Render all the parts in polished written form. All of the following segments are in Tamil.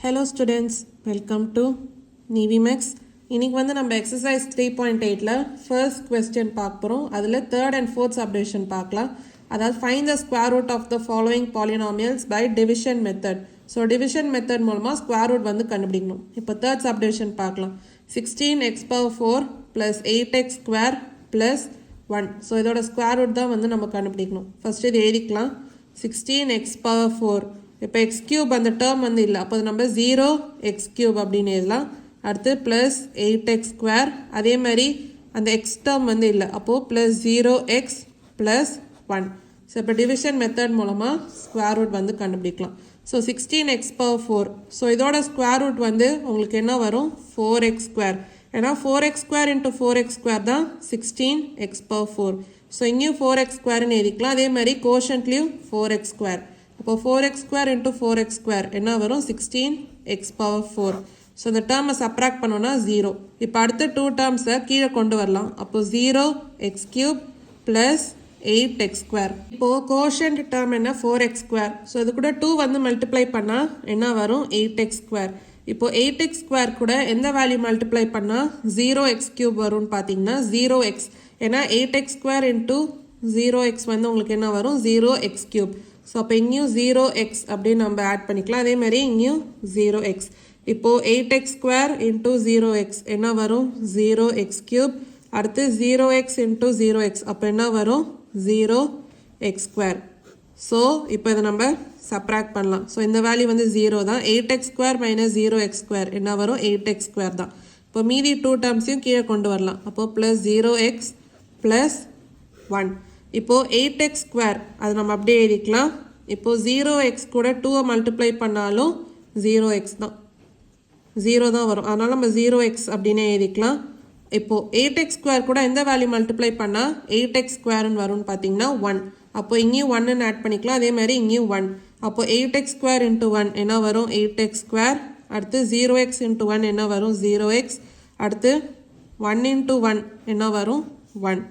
Hello students, welcome to NeviMax. இன்னைக்கு வந்து நம்ம exercise 3.8ல first question பார்க்க போறோம். அதுல third and fourth subdivision பார்க்கலாம். அதாவது find the square root of the following polynomials by division method. So division method மூலமா square root வந்து கண்டுபிடிக்கணும். இப்போ third subdivision பார்க்கலாம். 16x power 4 plus 8x square plus 1. So இதோட square root தான் வந்து நம்ம கண்டுபிடிக்கணும். First இது எழுதிக்கலாம். 16x power 4. இப்போ x cube அந்த term வந்து இல்லை, அப்போ நம்ம 0x cube அப்படின்னு எழுதலாம். அடுத்து plus 8x square, அதே மாதிரி அந்த x term வந்து இல்லை, அப்போது plus 0x plus 1. ஸோ இப்போ டிவிஷன் மெத்தட் மூலமாக ஸ்கொயர் ரூட் வந்து கண்டுபிடிக்கலாம். So 16x power 4. ஸோ இதோட ஸ்கொயர் ரூட் வந்து உங்களுக்கு என்ன வரும்? 4x square. ஏன்னா 4x square into 4x square தான் 16x power 4. ஸோ இங்கேயும் 4x squareன்னு எழுதிக்கலாம். அதே மாதிரி கோஷன்ட்லேயும் 4x square. அப்போ 4x square into 4x square என்ன வரும்? 16x power 4. ஸோ இந்த டேர்மை சப்ராக்ட் பண்ணோன்னா 0. இப்போ அடுத்த 2 டேர்ம்ஸை கீழே கொண்டு வரலாம். அப்போ 0x cube plus 8x square. இப்போது கோஷன்ட் டேர்ம் என்ன? 4x square. ஸோ இது கூட 2 வந்து மல்டிப்ளை பண்ணால் என்ன வரும்? 8x square. இப்போது 8x square கூட எந்த வேல்யூ மல்டிப்ளை பண்ணால் 0x cube வரும்னு பார்த்தீங்கன்னா 0x. ஏன்னா 8x square into 0x வந்து உங்களுக்கு என்ன வரும்? 0x cube. ஸோ அப்போ இங்கேயும் 0x அப்படின்னு நம்ம ஆட் பண்ணிக்கலாம். அதே மாதிரி இங்கேயும் 0x. இப்போது 8x square into 0x என்ன வரும்? 0x cube. அடுத்து 0x into 0x அப்போ என்ன வரும்? 0x square. ஸோ இப்போ இதை நம்ம சப்ராக்ட் பண்ணலாம். ஸோ இந்த வேல்யூ வந்து 0 தான். 8x square minus 0x square என்ன வரும்? 8x square தான். இப்போ மீதி 2 டேர்ம்ஸையும் கீழே கொண்டு வரலாம். அப்போது ப்ளஸ் 0x ப்ளஸ் 1. இப்போது 8x square அது நம்ம அப்படியே எழுதிக்கலாம். இப்போது 0x கூட 2 மல்டிப்ளை பண்ணாலும் 0x தான், 0 தான் வரும். அதனால் நம்ம 0x அப்படின்னு எழுதிக்கலாம். இப்போது 8x square கூட எந்த வேல்யூ மல்டிப்ளை பண்ணால் 8x squareன்னு வரும்னு பார்த்தீங்கன்னா 1. அப்போது இங்கேயும் 1ன்னு ஆட் பண்ணிக்கலாம். அதே மாதிரி இங்கேயும் 1. அப்போது 8x square into 1 என்ன வரும்? 8x square. அடுத்து 0x into 1 என்ன வரும்? 0x. அடுத்து 1 into 1 என்ன வரும்? 1.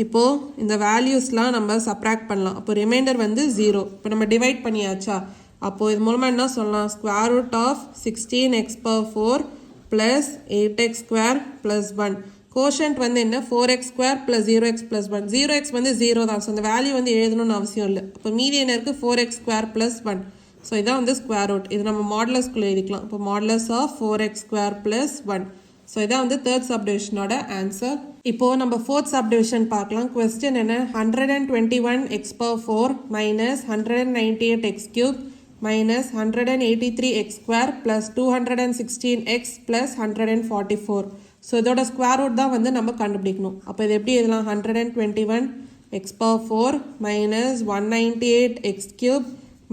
இப்போது இந்த வேல்யூஸ்லாம் நம்ம சப்ராக்ட் பண்ணலாம். அப்போ ரிமைண்டர் வந்து 0. இப்போ நம்ம டிவைட் பண்ணியாச்சா? அப்போது இது மூலமாக என்ன சொல்லலாம்? Square root of 16x power 4 plus 8x square plus 1. Quotient வந்து என்ன? 4x square plus 0x plus 1. 0x வந்து 0 தான். ஸோ அந்த வேல்யூ வந்து எழுதணும்னு அவசியம் இல்லை. அப்போ மீதி என்ன இருக்குது? 4x square plus 1. ஸோ இதான் வந்து ஸ்கொயர் ரூட். இது நம்ம மாடுலஸ்குள்ளே எழுதிக்கலாம். இப்போ modulus of 4x square plus 1. So இதான் வந்து தேர்ட் சப்டிவிஷனோட ஆன்சர். இப்போது நம்ம ஃபோர்த் சப்டிவிஷன் பார்க்கலாம். கொஸ்டின் என்ன? 121x power 4 minus 198x cube minus 183x square plus 216x plus 144. So இதோட ஸ்கொயர் ரூட் தான் வந்து நம்ம கண்டுபிடிக்கணும். அப்போ இது எப்படி எழுதலாம்? 121x power 4 minus 198x cube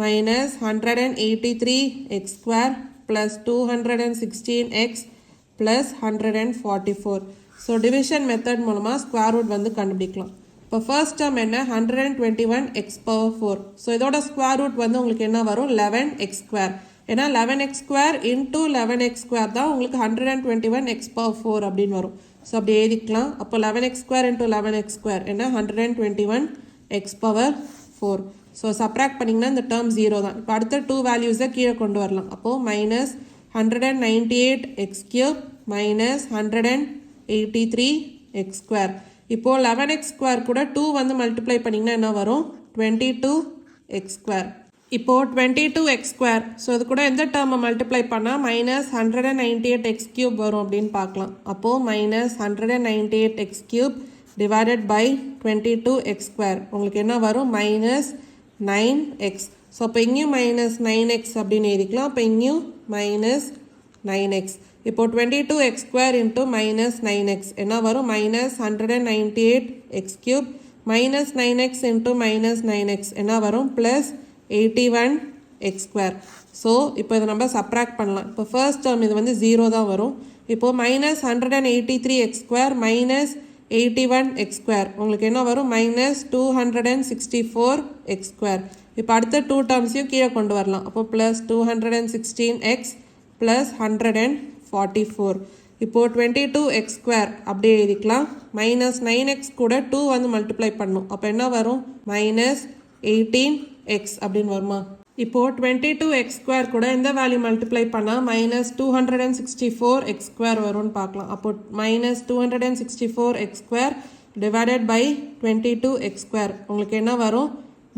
minus 183x square plus 216x plus 144. So division method மூலமாக ஸ்கொயர் ரூட் வந்து கண்டுபிடிக்கலாம். இப்போ ஃபர்ஸ்ட் டேர்ம் என்ன? 121x power 4. ஸோ இதோட ஸ்கொயர் ரூட் வந்து உங்களுக்கு என்ன வரும்? 11x square. ஏன்னா 11x square into 11x square தான் உங்களுக்கு 121x power 4 அப்படின்னு வரும். ஸோ அப்படி எழுதிக்கலாம். அப்போ 11x square into 11x square என்ன? 121x power 4. ஸோ சப்ராக்ட் பண்ணிங்கன்னா இந்த டேர்ம் 0 தான். இப்போ அடுத்த 2 வேல்யூஸை கீழே கொண்டு வரலாம். அப்போது minus 198x cube minus 183x square. இப்போது 11x square கூட 2 வந்து மல்டிப்ளை பண்ணிங்கன்னா என்ன வரும்? 22x square. இப்போது 22x square. ஸோ இது கூட எந்த டேர்மை மல்டிப்ளை பண்ணால் மைனஸ் 198x cube வரும் அப்படின்னு பார்க்கலாம். அப்போது minus 198x cube divided by 22x square உங்களுக்கு என்ன வரும்? Minus 9x. ஸோ அப்போ இங்கேயும் மைனஸ் 9x அப்படின்னு எழுதிக்கலாம். அப்போ இங்கேயும் மைனஸ் 9x. இப்போது 22x square into minus 9x என்ன வரும்? Minus 198x cube minus 9x into minus 9x என்ன வரும்? Plus 81x square. ஸோ இப்போ இதை நம்ம சப்ராக்ட் பண்ணலாம். இப்போ ஃபர்ஸ்ட் டேர்ம் இது வந்து 0 தான் வரும். இப்போது minus 183x square minus 81x square உங்களுக்கு என்ன வரும்? Minus 264x square. இப்போ அடுத்த 2 டேர்ம்ஸையும் கீழே கொண்டு வரலாம். அப்போ ப்ளஸ் 216x ப்ளஸ் 144. இப்போது 22x square அப்படியே எழுதிக்கலாம். மைனஸ் 9x கூட 2 வந்து மல்டிப்ளை பண்ணும். அப்போ என்ன வரும்? மைனஸ் 18x அப்படின்னு வருமா? இப்போது 22x ஸ்கொயர் கூட எந்த வேல்யூ மல்டிப்ளை பண்ணால் மைனஸ் 264x ஸ்கொயர் வரும்னு பார்க்கலாம். அப்போது minus 264x square divided by 22x square உங்களுக்கு என்ன வரும்?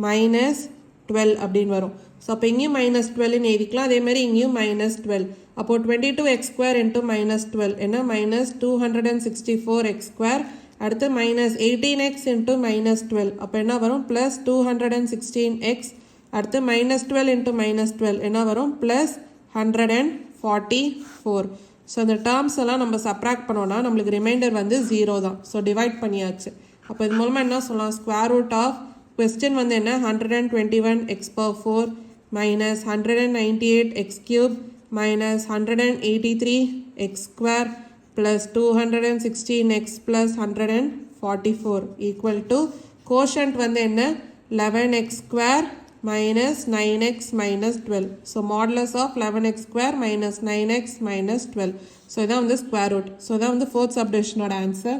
மைனஸ் 12 அப்படின்னு வரும். ஸோ அப்போ இங்கேயும் மைனஸ் 12ன்னு எழுதிக்கலாம். அதேமாதிரி இங்கேயும் மைனஸ் 12. அப்போது 22x ஸ்கொயர் இன்ட்டு மைனஸ் 12 என்ன? Minus 264x square. அடுத்து மைனஸ் 18x இன்ட்டு மைனஸ் 12 அப்போ என்ன வரும்? Plus 216x. அடுத்து மைனஸ் 12 இன்ட்டு மைனஸ் 12 என்ன வரும்? ப்ளஸ் 144. ஸோ இந்த டேர்ம்ஸ் எல்லாம் நம்ம சப்ராக்ட் பண்ணோன்னா நம்மளுக்கு ரிமைண்டர் வந்து 0 தான். ஸோ டிவைட் பண்ணியாச்சு. அப்போ இது மூலமாக என்ன சொல்லலாம்? ஸ்கொயர் ரூட் ஆஃப் கொஸ்டின் வந்து என்ன? 121x/4 minus 198x cube minus 183x square plus 216x plus 144 equal to quotient வந்து என்ன? 11x square minus 9x minus 12. So modulus of 11x square minus 9x minus 12. So இதான் வந்து square root. So இதான் வந்து fourth subdivision ஓட answer.